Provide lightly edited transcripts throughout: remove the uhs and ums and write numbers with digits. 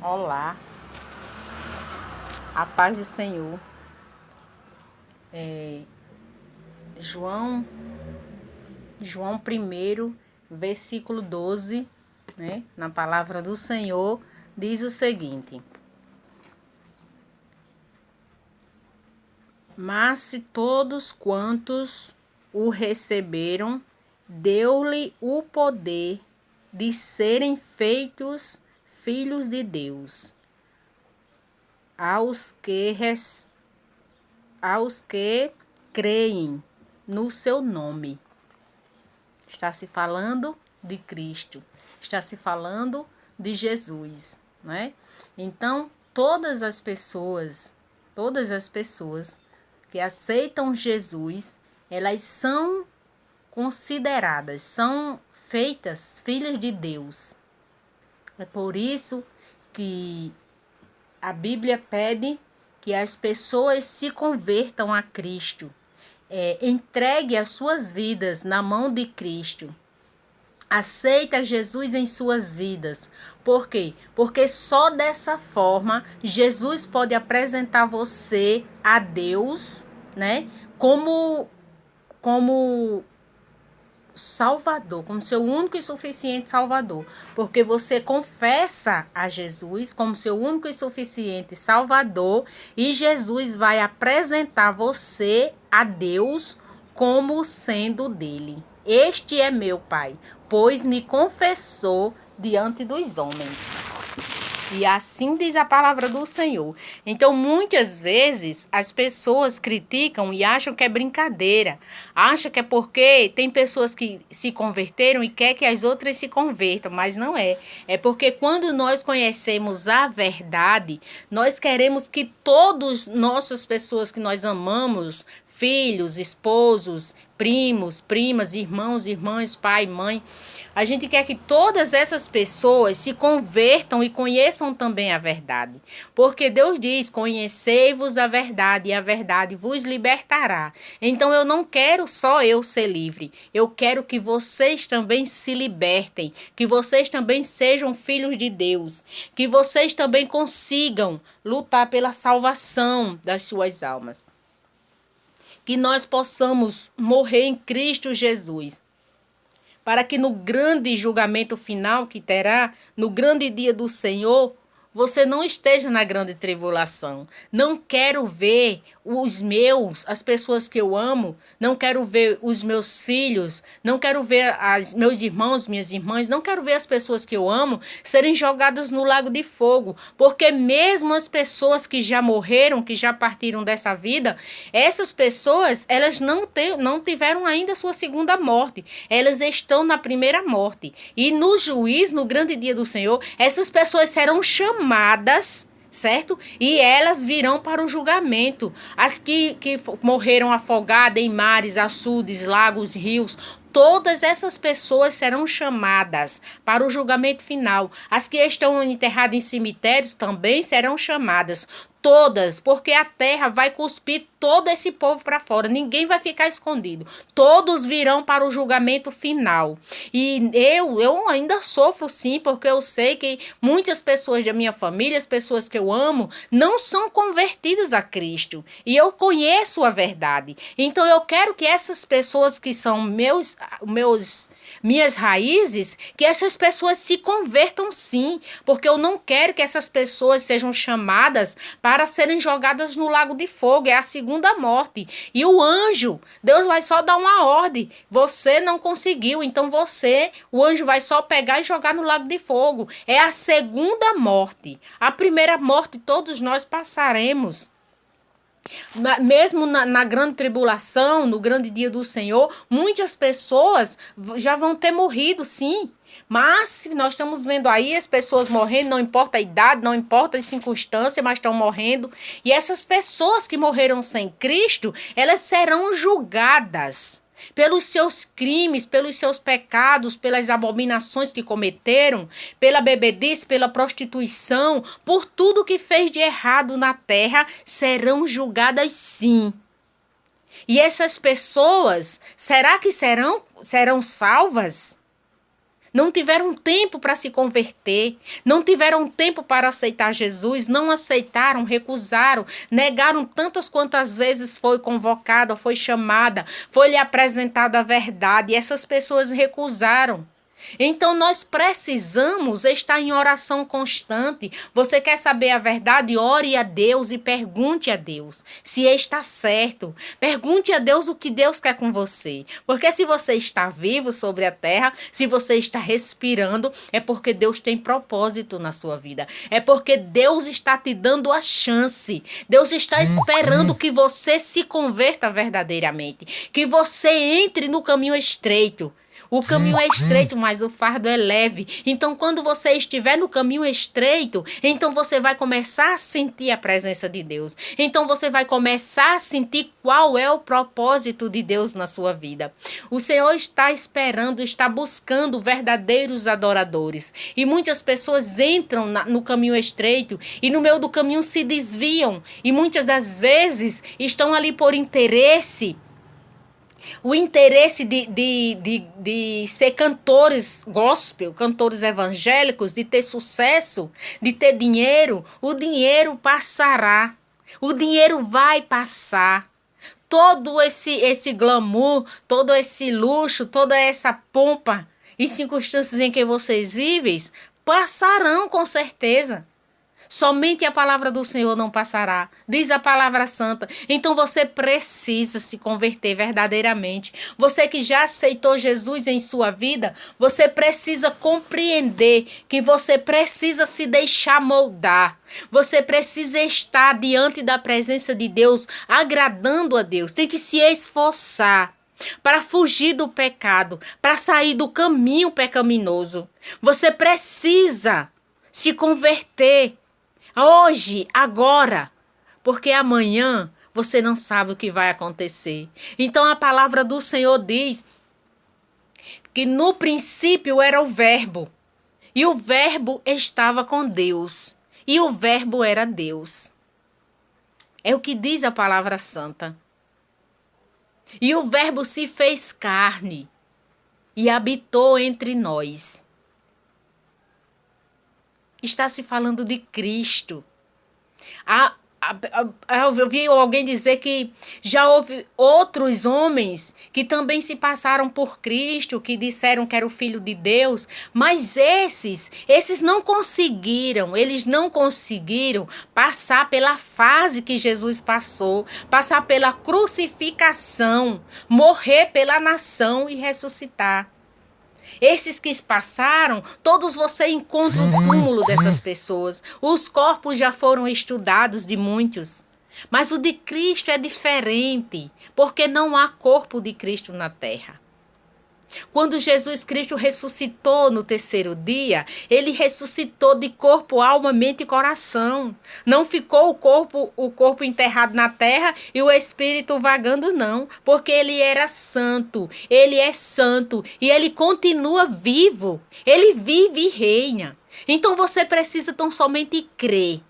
Olá, a paz do Senhor. João 1, versículo 12, né? Na palavra do Senhor, diz o seguinte: mas se todos quantos o receberam, deu-lhe o poder de serem feitos filhos de Deus, aos que creem no seu nome. Está se falando de Cristo, está se falando de Jesus, né? Então, todas as pessoas que aceitam Jesus, elas são consideradas, são feitas filhas de Deus. É por isso que a Bíblia pede que as pessoas se convertam a Cristo, entregue as suas vidas na mão de Cristo. Aceita Jesus em suas vidas. Por quê? Porque só dessa forma Jesus pode apresentar você a Deus, né? Como Salvador, como seu único e suficiente Salvador, porque você confessa a Jesus como seu único e suficiente Salvador, e Jesus vai apresentar você a Deus como sendo dele. Este é meu Pai, pois me confessou diante dos homens. E assim diz a palavra do Senhor. Então, muitas vezes, as pessoas criticam e acham que é brincadeira. Acham que é porque tem pessoas que se converteram e quer que as outras se convertam, mas não é. É porque quando nós conhecemos a verdade, nós queremos que todas nossas pessoas que nós amamos, filhos, esposos, primos, primas, irmãos, irmãs, pai, mãe, a gente quer que todas essas pessoas se convertam e conheçam também a verdade. Porque Deus diz: conhecei-vos a verdade e a verdade vos libertará. Então eu não quero só eu ser livre. Eu quero que vocês também se libertem. Que vocês também sejam filhos de Deus. Que vocês também consigam lutar pela salvação das suas almas. Que nós possamos morrer em Cristo Jesus, para que no grande julgamento final que terá, no grande dia do Senhor, você não esteja na grande tribulação. Não quero ver as pessoas que eu amo, não quero ver os meus filhos, não quero ver meus irmãos, minhas irmãs, não quero ver as pessoas que eu amo serem jogadas no lago de fogo, porque mesmo as pessoas que já morreram, que já partiram dessa vida, essas pessoas, elas não tiveram ainda a sua segunda morte, elas estão na primeira morte, e no juízo, no grande dia do Senhor, essas pessoas serão chamadas, certo? E elas virão para o julgamento. As que morreram afogadas em mares, açudes, lagos, rios, todas essas pessoas serão chamadas para o julgamento final. As que estão enterradas em cemitérios também serão chamadas. Todas, porque a terra vai cuspir todo esse povo para fora. Ninguém vai ficar escondido. Todos virão para o julgamento final. E eu ainda sofro sim, porque eu sei que muitas pessoas da minha família, as pessoas que eu amo, não são convertidas a Cristo. E eu conheço a verdade. Então eu quero que essas pessoas que são minhas raízes, que essas pessoas se convertam sim, porque eu não quero que essas pessoas sejam chamadas para serem jogadas no lago de fogo, é a segunda morte. E o anjo, Deus vai só dar uma ordem, você não conseguiu, então o anjo vai só pegar e jogar no lago de fogo, é a segunda morte. A primeira morte todos nós passaremos. Mesmo na grande tribulação, no grande dia do Senhor, muitas pessoas já vão ter morrido, sim. Mas nós estamos vendo aí as pessoas morrendo, não importa a idade, não importa as circunstâncias, mas estão morrendo. E essas pessoas que morreram sem Cristo, elas serão julgadas pelos seus crimes, pelos seus pecados, pelas abominações que cometeram, pela bebedice, pela prostituição, por tudo que fez de errado na terra, serão julgadas sim. E essas pessoas, será que serão salvas? não tiveram tempo para se converter, não tiveram tempo para aceitar Jesus, não aceitaram, recusaram, negaram tantas quantas vezes foi convocada, foi chamada, foi-lhe apresentada a verdade, e essas pessoas recusaram. Então nós precisamos estar em oração constante. Você quer saber a verdade? Ore a Deus e pergunte a Deus se está certo. Pergunte a Deus o que Deus quer com você. Porque se você está vivo sobre a terra, se você está respirando, é porque Deus tem propósito na sua vida. É porque Deus está te dando a chance. Deus está esperando que você se converta verdadeiramente. Que você entre no caminho estreito. O caminho é estreito, mas o fardo é leve. Então, quando você estiver no caminho estreito, então você vai começar a sentir a presença de Deus. Então, você vai começar a sentir qual é o propósito de Deus na sua vida. O Senhor está esperando, está buscando verdadeiros adoradores. E muitas pessoas entram no caminho estreito e no meio do caminho se desviam. E muitas das vezes estão ali por interesse. O interesse de ser cantores gospel, cantores evangélicos, de ter sucesso, de ter dinheiro, o dinheiro passará. O dinheiro vai passar. Todo esse glamour, todo esse luxo, toda essa pompa e circunstâncias em que vocês vivem passarão com certeza. Somente a palavra do Senhor não passará, diz a palavra santa. Então você precisa se converter verdadeiramente. Você que já aceitou Jesus em sua vida, você precisa compreender que você precisa se deixar moldar. Você precisa estar diante da presença de Deus, agradando a Deus. Tem que se esforçar para fugir do pecado, para sair do caminho pecaminoso. Você precisa se converter. Hoje, agora, porque amanhã você não sabe o que vai acontecer. Então a palavra do Senhor diz que no princípio era o Verbo, e o Verbo estava com Deus, e o Verbo era Deus. É o que diz a palavra santa. E o Verbo se fez carne e habitou entre nós. Está se falando de Cristo. Eu vi alguém dizer que já houve outros homens que também se passaram por Cristo, que disseram que era o Filho de Deus, mas esses não conseguiram, eles não conseguiram passar pela fase que Jesus passou, passar pela crucificação, morrer pela nação e ressuscitar. Esses que passaram, todos você encontra o túmulo dessas pessoas. Os corpos já foram estudados de muitos. Mas o de Cristo é diferente, porque não há corpo de Cristo na terra. Quando Jesus Cristo ressuscitou no terceiro dia, ele ressuscitou de corpo, alma, mente e coração. Não ficou o corpo enterrado na terra e o espírito vagando, não. Porque ele era santo, ele é santo e ele continua vivo. Ele vive e reina. Então você precisa tão somente crer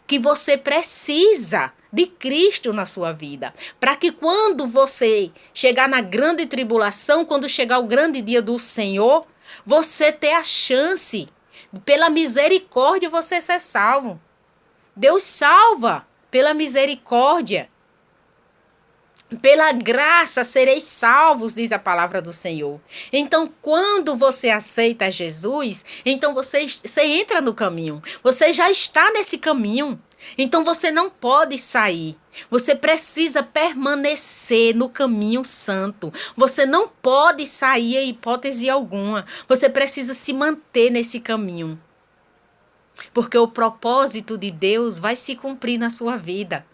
que você precisa de Cristo na sua vida, para que quando você chegar na grande tribulação, quando chegar o grande dia do Senhor, você ter a chance, pela misericórdia, você ser salvo. Deus salva pela misericórdia. Pela graça sereis salvos, diz a palavra do Senhor. Então, quando você aceita Jesus, então você entra no caminho. Você já está nesse caminho. Então você não pode sair. Você precisa permanecer no caminho santo. Você não pode sair em hipótese alguma. Você precisa se manter nesse caminho. Porque o propósito de Deus vai se cumprir na sua vida.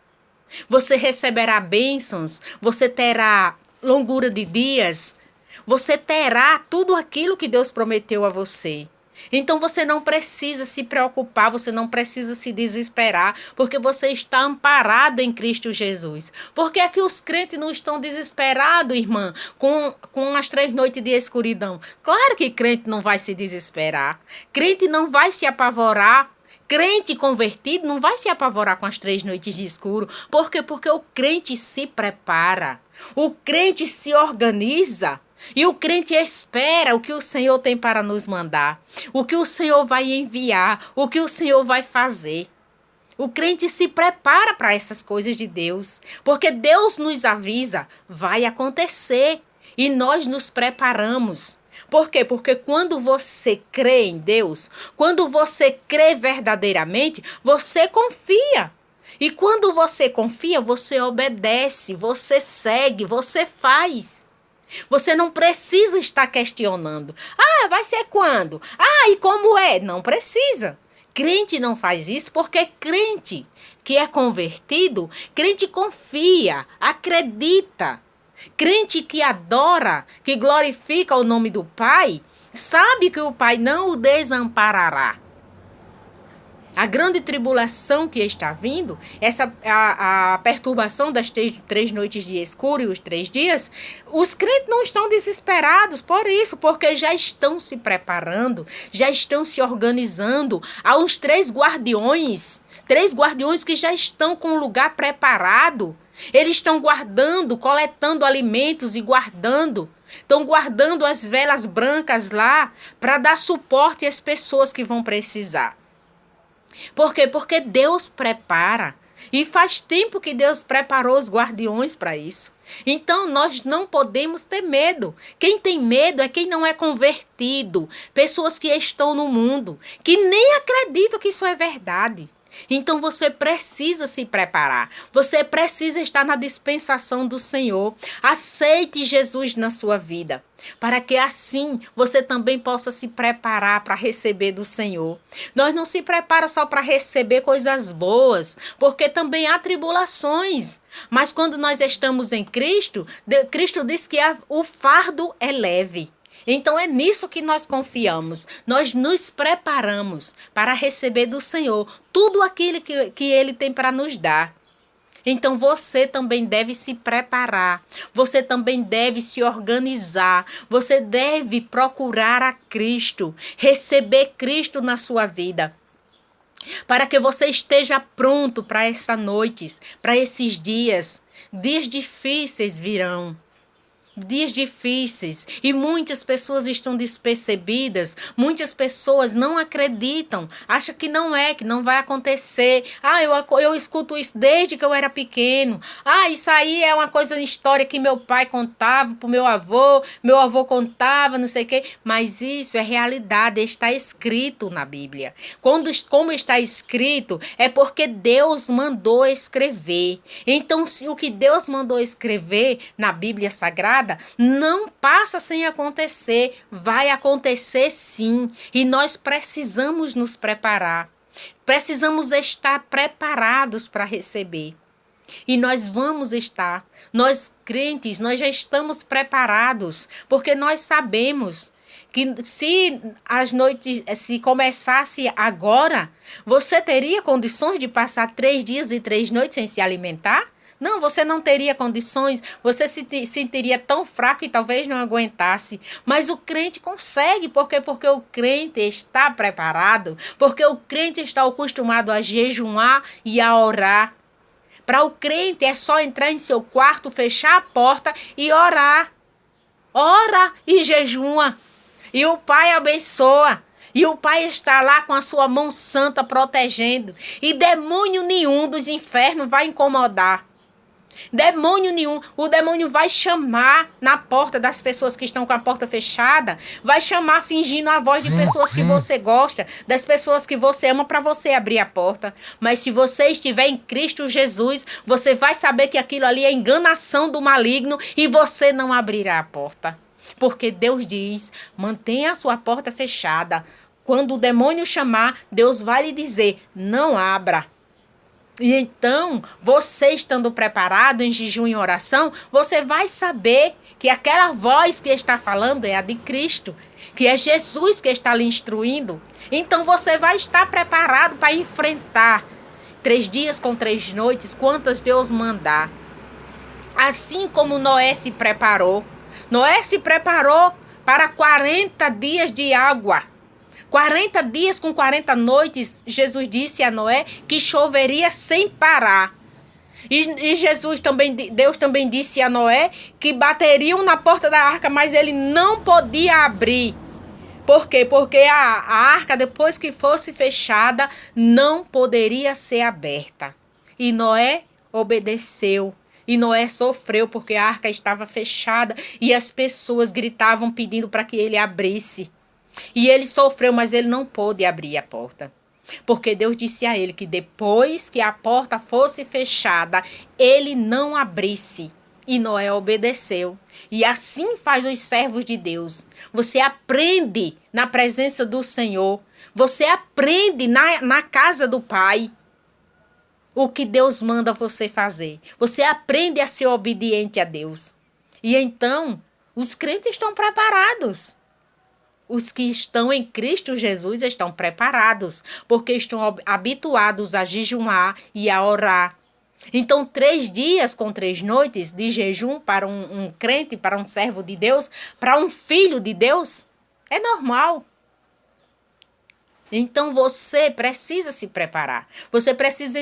Você receberá bênçãos, você terá longura de dias, você terá tudo aquilo que Deus prometeu a você. Então você não precisa se preocupar, você não precisa se desesperar, porque você está amparado em Cristo Jesus. Por que é que os crentes não estão desesperados, irmã, com as 3 noites de escuridão? Claro que crente não vai se desesperar, crente não vai se apavorar. Crente convertido não vai se apavorar com as 3 noites de escuro. Por quê? Porque o crente se prepara. O crente se organiza. E o crente espera o que o Senhor tem para nos mandar, o que o Senhor vai enviar, o que o Senhor vai fazer. O crente se prepara para essas coisas de Deus, porque Deus nos avisa, vai acontecer, e nós nos preparamos. Por quê? Porque quando você crê em Deus, quando você crê verdadeiramente, você confia. E quando você confia, você obedece, você segue, você faz. Você não precisa estar questionando. Ah, vai ser quando? Ah, e como é? Não precisa. Crente não faz isso porque crente que é convertido, crente confia, acredita. Crente que adora, que glorifica o nome do Pai, sabe que o Pai não o desamparará. A grande tribulação que está vindo, a perturbação das três noites de escuro e os 3 dias, os crentes não estão desesperados por isso, porque já estão se preparando, já estão se organizando. Há uns 3 guardiões que já estão com o lugar preparado. Eles estão guardando, coletando alimentos e guardando. Estão guardando as velas brancas lá para dar suporte às pessoas que vão precisar. Por quê? Porque Deus prepara. E faz tempo que Deus preparou os guardiões para isso. Então, nós não podemos ter medo. Quem tem medo é quem não é convertido. Pessoas que estão no mundo, que nem acreditam que isso é verdade. Então, você precisa se preparar. Você precisa estar na dispensação do Senhor. Aceite Jesus na sua vida, para que assim você também possa se preparar para receber do Senhor. Nós não se prepara só para receber coisas boas, porque também há tribulações. Mas quando nós estamos em Cristo, Cristo diz que o fardo é leve. Então é nisso que nós confiamos. Nós nos preparamos para receber do Senhor tudo aquilo que Ele tem para nos dar. Então você também deve se preparar, você também deve se organizar, você deve procurar a Cristo, receber Cristo na sua vida, para que você esteja pronto para essas noites, para esses dias. Dias difíceis virão. Dias difíceis e muitas pessoas estão despercebidas, muitas pessoas não acreditam, acham que não vai acontecer. Ah, eu escuto isso desde que eu era pequeno. Ah, isso aí é uma coisa, história que meu pai contava para o meu avô contava, não sei o quê. Mas isso é realidade, está escrito na Bíblia. Como está escrito, é porque Deus mandou escrever. Então, se o que Deus mandou escrever na Bíblia Sagrada, não passa sem acontecer, vai acontecer sim, e nós precisamos nos preparar, precisamos estar preparados para receber, e nós vamos estar, nós crentes, nós já estamos preparados, porque nós sabemos que se as noites, se começasse agora, você teria condições de passar 3 dias e 3 noites sem se alimentar? Não, você não teria condições, você se sentiria tão fraco e talvez não aguentasse. Mas o crente consegue, porque o crente está preparado, porque o crente está acostumado a jejuar e a orar. Para o crente é só entrar em seu quarto, fechar a porta e orar. Ora e jejua. E o Pai abençoa. E o Pai está lá com a sua mão santa protegendo. E demônio nenhum dos infernos vai incomodar. Demônio nenhum, o demônio vai chamar na porta das pessoas que estão com a porta fechada, vai chamar fingindo a voz de pessoas que você gosta, das pessoas que você ama para você abrir a porta. Mas se você estiver em Cristo Jesus, você vai saber que aquilo ali é enganação do maligno e você não abrirá a porta. Porque Deus diz, mantenha a sua porta fechada. Quando o demônio chamar, Deus vai lhe dizer, não abra. E então, você estando preparado em jejum e oração, você vai saber que aquela voz que está falando é a de Cristo, que é Jesus que está lhe instruindo. Então, você vai estar preparado para enfrentar 3 dias com 3 noites, quantas Deus mandar. Assim como Noé se preparou. Noé se preparou para 40 dias de água. 40 dias com 40 noites, Jesus disse a Noé que choveria sem parar. E Deus também disse a Noé que bateriam na porta da arca, mas ele não podia abrir. Por quê? Porque a arca, depois que fosse fechada, não poderia ser aberta. E Noé obedeceu. E Noé sofreu porque a arca estava fechada e as pessoas gritavam pedindo para que ele abrisse. E ele sofreu, mas ele não pôde abrir a porta. Porque Deus disse a ele que depois que a porta fosse fechada, ele não abrisse. E Noé obedeceu. E assim faz os servos de Deus. Você aprende na presença do Senhor. Você aprende na casa do Pai o que Deus manda você fazer. Você aprende a ser obediente a Deus. E então, os crentes estão preparados. Os que estão em Cristo Jesus estão preparados, porque estão habituados a jejuar e a orar. Então, 3 dias com 3 noites de jejum para um crente, para um servo de Deus, para um filho de Deus, é normal. Então, você precisa se preparar. Você precisa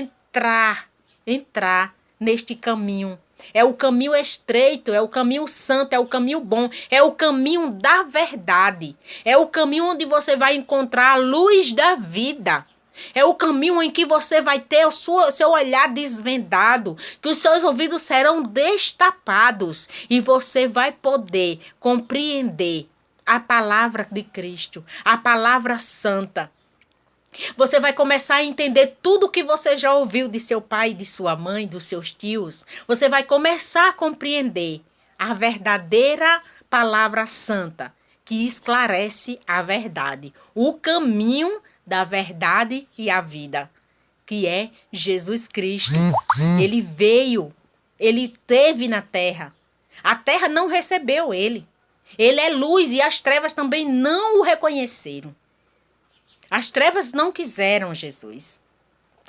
entrar neste caminho. É o caminho estreito, é o caminho santo, é o caminho bom, é o caminho da verdade. É o caminho onde você vai encontrar a luz da vida. É o caminho em que você vai ter o seu olhar desvendado, que os seus ouvidos serão destapados e você vai poder compreender a palavra de Cristo, a palavra santa. Você vai começar a entender tudo que você já ouviu de seu pai, de sua mãe, dos seus tios. Você vai começar a compreender a verdadeira palavra santa, que esclarece a verdade, o caminho da verdade e a vida, que é Jesus Cristo. Ele veio, ele esteve na terra. A terra não recebeu ele. Ele é luz e as trevas também não o reconheceram. As trevas não quiseram Jesus,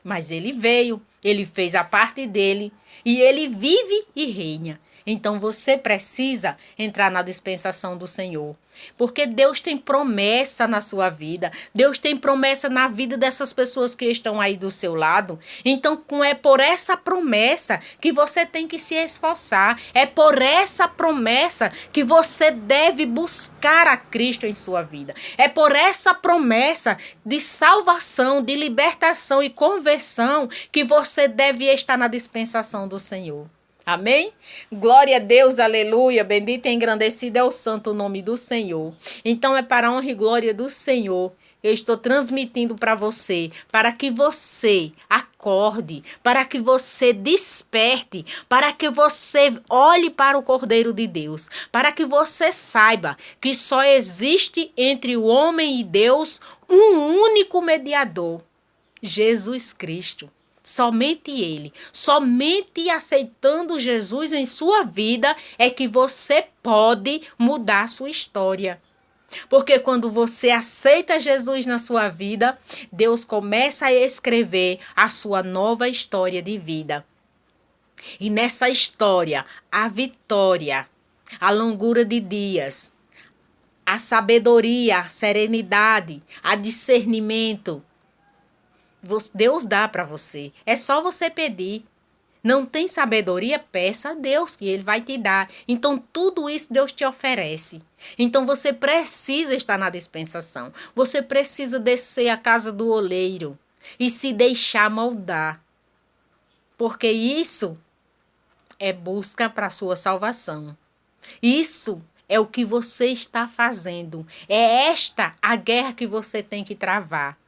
mas ele veio, ele fez a parte dele e ele vive e reina. Então você precisa entrar na dispensação do Senhor, porque Deus tem promessa na sua vida, Deus tem promessa na vida dessas pessoas que estão aí do seu lado. Então é por essa promessa que você tem que se esforçar, é por essa promessa que você deve buscar a Cristo em sua vida, é por essa promessa de salvação, de libertação e conversão que você deve estar na dispensação do Senhor. Amém? Glória a Deus, aleluia, bendito e engrandecido é o santo nome do Senhor. Então é para a honra e glória do Senhor. Eu estou transmitindo para você, para que você acorde, para que você desperte, para que você olhe para o Cordeiro de Deus, para que você saiba que só existe entre o homem e Deus um único mediador, Jesus Cristo. Somente ele, somente aceitando Jesus em sua vida é que você pode mudar sua história. Porque quando você aceita Jesus na sua vida, Deus começa a escrever a sua nova história de vida. E nessa história, a vitória, a longura de dias, a sabedoria, a serenidade, a discernimento, Deus dá para você. É só você pedir. Não tem sabedoria? Peça a Deus que Ele vai te dar. Então, tudo isso Deus te oferece. Então, você precisa estar na dispensação. Você precisa descer à casa do oleiro e se deixar moldar. Porque isso é busca para a sua salvação. Isso é o que você está fazendo. É esta a guerra que você tem que travar.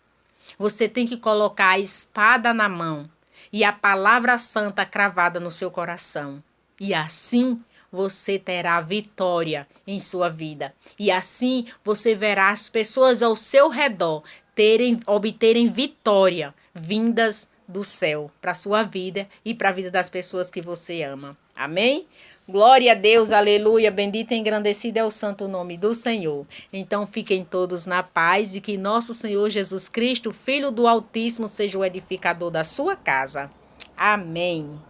Você tem que colocar a espada na mão e a palavra santa cravada no seu coração. E assim você terá vitória em sua vida. E assim você verá as pessoas ao seu redor obterem vitória vindas do céu para a sua vida e para a vida das pessoas que você ama. Amém? Glória a Deus, aleluia, bendito e engrandecido é o santo nome do Senhor. Então fiquem todos na paz e que nosso Senhor Jesus Cristo, Filho do Altíssimo, seja o edificador da sua casa. Amém.